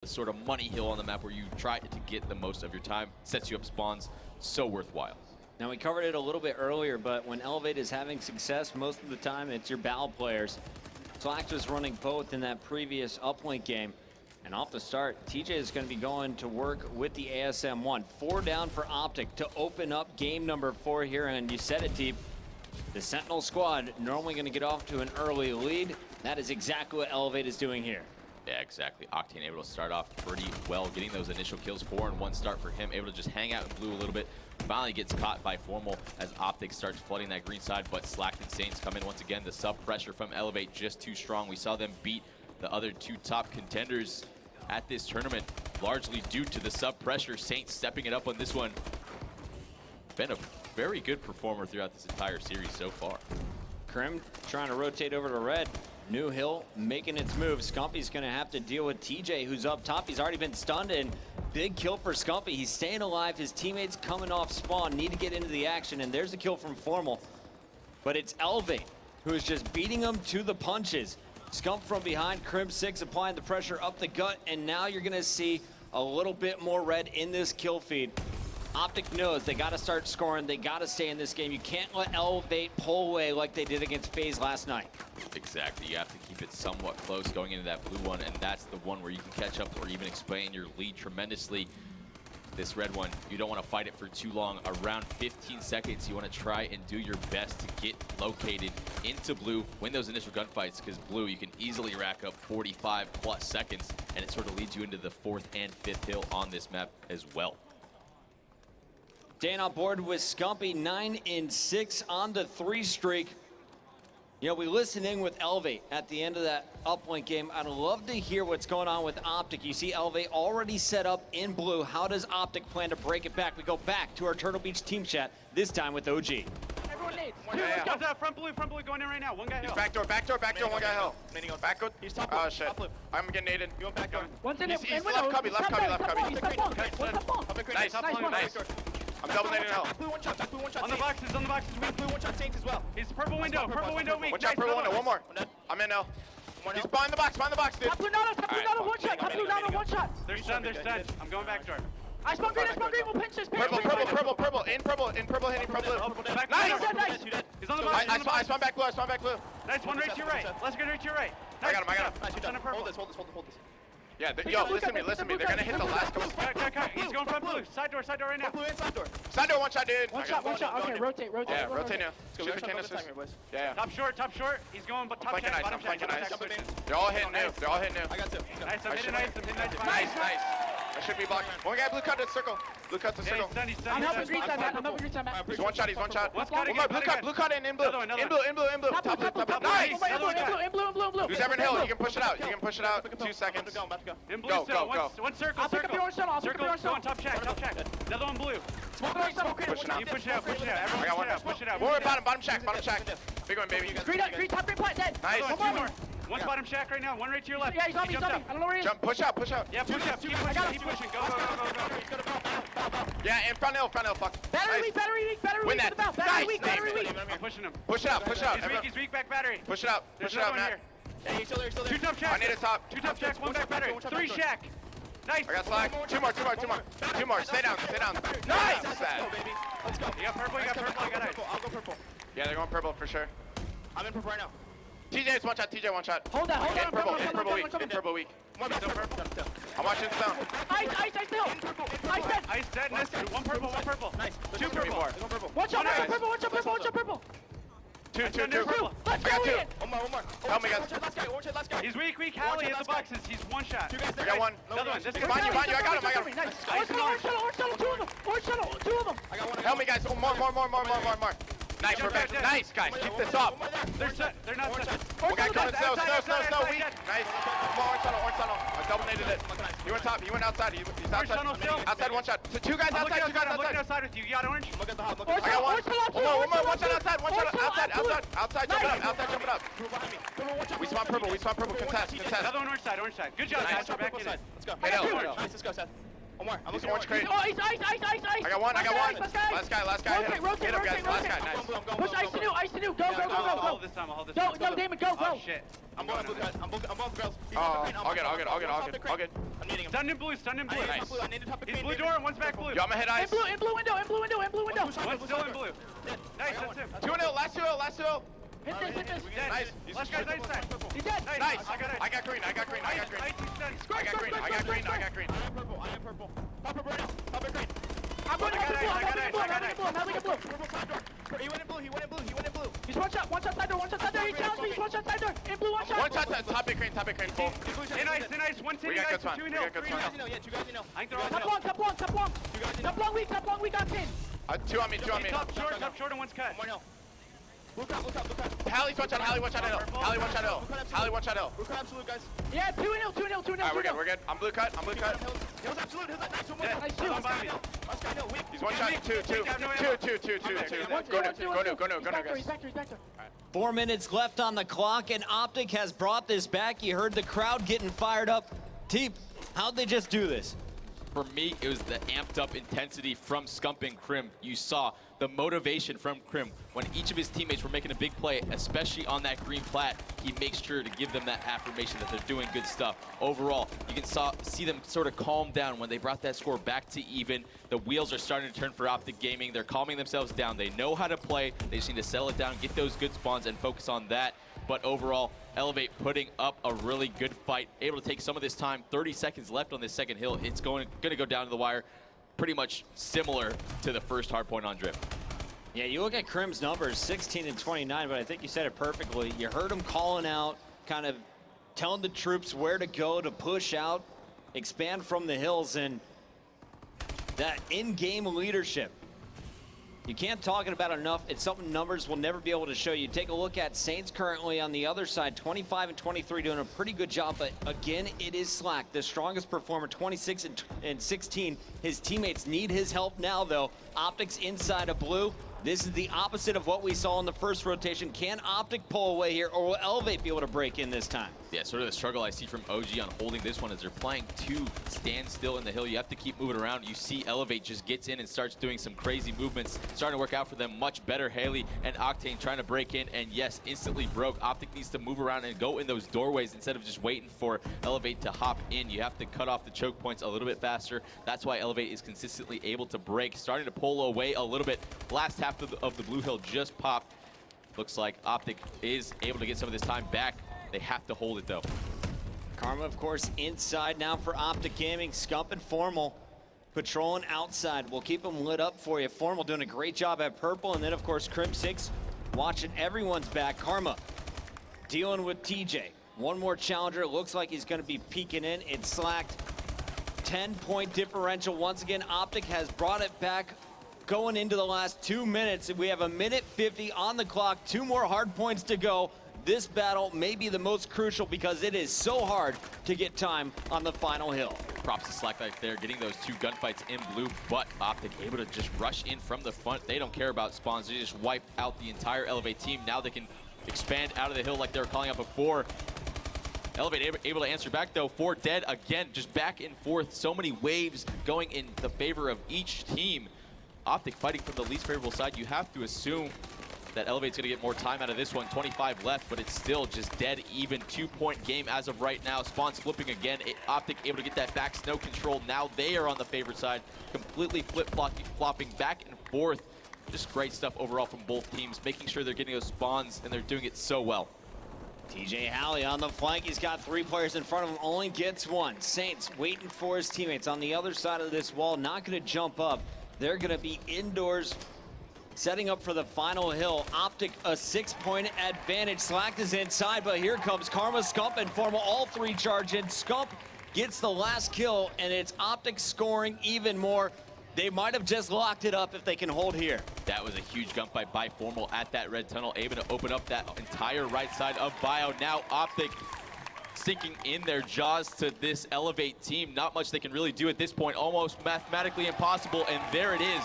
sort of money hill on the map where you try to get the most of your time, sets you up spawns, so worthwhile. Now, we covered it a little bit earlier, but when Elevate is having success, most of the time it's your battle players. Slax was running both in that previous uplink game. And off the start, TJ is going to be going to work with the ASM-1. 4 down for OpTic to open up game number 4 here. And you said it, Deep. The Sentinel squad normally going to get off to an early lead. That is exactly what Elevate is doing here. Yeah, exactly. Octane able to start off pretty well, getting those initial kills. 4-1 start for him, able to just hang out in blue a little bit. Finally gets caught by Formal as OpTic starts flooding that green side, but Slack and Saints come in once again. The sub pressure from Elevate just too strong. We saw them beat the other 2 top contenders at this tournament, largely due to the sub pressure. Saints stepping it up on this one. Been a very good performer throughout this entire series so far. Krim trying to rotate over to red. New Hill making its move. Scumpy's going to have to deal with TJ, who's up top. He's already been stunned, and big kill for Scumpy. He's staying alive. His teammates coming off spawn, need to get into the action, and there's a kill from Formal. But it's Elevate who is just beating him to the punches. Scump from behind, Crim 6 applying the pressure up the gut, and now you're going to see a little bit more red in this kill feed. OpTic knows they got to start scoring. They got to stay in this game. You can't let Elevate pull away like they did against FaZe last night. Exactly. You have to keep it somewhat close going into that blue one, and that's the one where you can catch up or even expand your lead tremendously. This red one, you don't want to fight it for too long. Around 15 seconds, you want to try and do your best to get located into blue, win those initial gunfights, because blue, you can easily rack up 45 plus seconds, and it sort of leads you into the 4th and 5th hill on this map as well. Staying on board with Scumpy, 9-6 on the 3 streak. You know, we listened in with Elevate at the end of that uplink game. I'd love to hear what's going on with OpTic. You see Elevate already set up in blue. How does OpTic plan to break it back? We go back to our Turtle Beach team chat, this time with OG. Everyone needs. What's up? Front blue going in right now. One guy hill. Back door, one guy hill. Back door. He's top blue. Oh shit. I'm getting naded. You want back door? One's in He's left cubby. Nice. I'm double nading hill. Blue one shot. On the boxes. Blue one shot Saints as well. He's purple window weak. Watch out, purple window. One more. I'm in now. He's behind the box, dude. Top blue not a one shot. Top blue not a one shot. They're stunned. I'm going back door. I spawn green. We'll pinch this. Purple. In purple, hitting purple. Nice. He's on the box. I spawn back blue. Nice, one right to your right. Let's go right to your right. I got him. Nice, on a purple. Hold this. Yeah, yo, listen to me. They're gonna hit the last couple. Cut. He's going front blue. Side door right now. Blue inside door. Side door, one shot, dude. One shot. Okay, rotate. Yeah, rotate now. Let's go. Yeah. Top short. He's going, but top check, bottom check. They're all hitting new. I got 2. Nice, I'm hitting nice. Nice. I should be blocking. One guy blue cut to circle. Yeah, he's stunned. I'm helping green time, Matt. He's one shot. What's cut One more, blue cut in blue. In blue. Top blue. Nice. In blue. Who's ever in hill? You can push it out. 2 seconds. In blue still. One circle. I'll pick up your own shuttle. Circle, go on top check. Another one blue. Pushing out. You push it out. Everyone push it out. One more bottom check. Big one, baby. Green top plant dead. Nice. Two more. One's bottom shack right now. One right to your left. Yeah, he's on me. I don't know where he is. Jump, push out. Yeah, push up. Keep pushing. Go. Yeah, in front hill, fuck. Battery weak. Win that. Battery weak. I'm pushing him. Push it out. He's weak back battery. Push it out, Matt. Yeah, he's still there. 2 top checks. I need a top. 2 top checks, 1 back battery. 3 shack. Nice. I got slack. 2 more. Stay down. Nice. Let's go. You got purple. I got it. I'll go purple. Yeah, they're going purple for sure. I'm in purple right now. TJ's one shot. Hold that. In purple weak. One Still purple. I'm watching this down. Ice still. Ice deadness. 1 purple. Nice. 2 purple. Watch out purple. 2. Let's go. I got 2. One more. Help me, guys. Last guy. He's weak. Hallie in the boxes. He's 1 shot. I got 1. Another one. This He's behind you. I got him. Nice. Orange shuttle. 2 of them. I got 1. Help me, guys. More. Nice, we're back. Nice, guys. Keep this up. They're not set. One guy coming snow, weak. Nice. Orange tunnel. I double naded it. You went top, he went outside. He's outside. Outside, 1 shot. So 2 guys outside, I'm looking outside with you. You got orange? I got 1. One more. 1 shot outside. Jump it up. We spawn purple. Contest. Another one orange side. Good job, guys. We're back in it. Let's go. Hey, Nice, let's go, Seth. One more. I'm He's looking orange crate. Oh, ice. I got one. Last guy. Last guy. Hit him. Rotate, Hit him, guys. Last guy. Nice. Push ice to new. Go. I'll hold this time. I'll hold this Go, time. Damon, go. Oh, shit. I'm going blue guys. I'm both girls. All good. I'm needing him. Stun in blue. Nice. I need to top the He's blue door and one's back blue. Yo, I'm gonna hit ice. In blue window. One's still in blue. Nice, that's him. 2-0. Last 2-0. Hit this. Dead. Nice. Last guy's ice side. He's dead. Nice. I got it. I got green. Ice, he's dead. I got green. I am purple. Pop it right now. Pop it green. I'm going to blue. I'm having a blue. He went in blue. He's one shot side door. He challenged me. He's one shot side door. In blue, one shot. One shot. Top it crane. Full. In ice. One We city, got ice, good time. 2 We 0. got good 3 time. 0. I can throw Top it. long, weak, octane. Two on me. Top short, and one's cut. Hallie, one shot hill. Hallie, one shot hill. Yeah, 2-0. Alright, we're good. I'm blue cut. Nice two. He's one shot. Two. Go new, guys. He's back there. 4 minutes left on the clock, and OpTic has brought this back. You heard the crowd getting fired up. Teep, how'd they just do this? For me, it was the amped up intensity from Scump and Krim. You saw the motivation from Krim when each of his teammates were making a big play, especially on that green plat. He makes sure to give them that affirmation that they're doing good stuff. Overall, you can see them sort of calm down when they brought that score back to even. The wheels are starting to turn for OpTic Gaming. They're calming themselves down. They know how to play. They just need to settle it down, get those good spawns, and focus on that. But overall, Elevate putting up a really good fight, able to take some of this time. 30 seconds left on this second hill. It's going to go down to the wire, pretty much similar to the first hard point on Drip. Yeah, you look at Krim's numbers, 16 and 29, but I think you said it perfectly. You heard him calling out, kind of telling the troops where to go to push out, expand from the hills, and that in-game leadership. You can't talk about it enough. It's something numbers will never be able to show you. Take a look at Saints currently on the other side, 25 and 23, doing a pretty good job, but again, it is Slack, the strongest performer, 26 and 16. His teammates need his help now, though. OpTic's inside of blue. This is the opposite of what we saw in the first rotation. Can OpTic pull away here, or will Elevate be able to break in this time? Yeah, sort of the struggle I see from OG on holding this one as they're playing to stand still in the hill. You have to keep moving around. You see Elevate just gets in and starts doing some crazy movements, starting to work out for them much better. Haley and Octane trying to break in, and yes, instantly broke. OpTic needs to move around and go in those doorways instead of just waiting for Elevate to hop in. You have to cut off the choke points a little bit faster. That's why Elevate is consistently able to break, starting to pull away a little bit. Last half of the blue hill just popped. Looks like OpTic is able to get some of this time back. They have to hold it, though. Karma, of course, inside now for OpTic Gaming. Scump and Formal patrolling outside. We'll keep them lit up for you. Formal doing a great job at purple. And then, of course, Crim 6 watching everyone's back. Karma dealing with TJ. One more challenger. Looks like he's going to be peeking in. It's slacked. 10-point differential. Once again, OpTic has brought it back going into the last 2 minutes. We have 1:50 on the clock. 2 more hard points to go. This battle may be the most crucial because it is so hard to get time on the final hill. Props to Slack right there, getting those 2 gunfights in blue, but OpTic able to just rush in from the front. They don't care about spawns. They just wipe out the entire Elevate team. Now they can expand out of the hill like they were calling out before. Elevate able to answer back, though. 4 dead again, just back and forth. So many waves going in the favor of each team. OpTic fighting from the least favorable side. You have to assume that Elevate's going to get more time out of this one. 25 left, but it's still just dead even. 2-point game as of right now. Spawns flipping again. OpTic able to get that back snow control. Now they are on the favored side, completely flip-flopping back and forth. Just great stuff overall from both teams, making sure they're getting those spawns, and they're doing it so well. TJ Halley on the flank. He's got 3 players in front of him, only gets 1. Saints waiting for his teammates on the other side of this wall, not going to jump up. They're going to be indoors, setting up for the final hill. OpTic a 6-point advantage. Slack is inside, but here comes Karma, Scump, and Formal. All 3 charge in. Scump gets the last kill, and it's OpTic scoring even more. They might have just locked it up if they can hold here. That was a huge gunfight by Formal at that red tunnel, able to open up that entire right side of Bio. Now OpTic sinking in their jaws to this Elevate team. Not much they can really do at this point. Almost mathematically impossible, and there it is.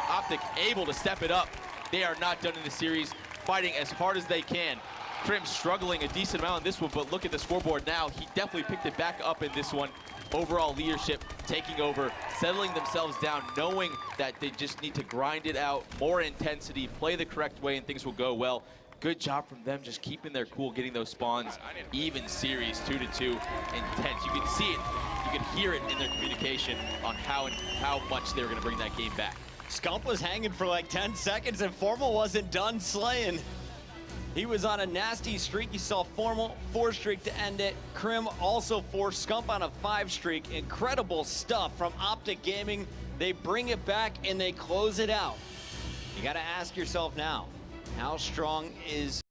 OpTic able to step it up. They are not done in the series, fighting as hard as they can. Krim struggling a decent amount in this one, but look at the scoreboard now. He definitely picked it back up in this one. overall leadership taking over, settling themselves down, knowing that they just need to grind it out, more intensity, play the correct way, and things will go well. Good job from them, just keeping their cool, getting those spawns. Even series, 2-2, intense. You can see it, you can hear it in their communication on how much they were going to bring that game back. Scump was hanging for like 10 seconds and Formal wasn't done slaying. He was on a nasty streak. You saw Formal 4 streak to end it. Krim also 4, Scump on a 5 streak. Incredible stuff from OpTic Gaming. They bring it back and they close it out. You got to ask yourself now, how strong is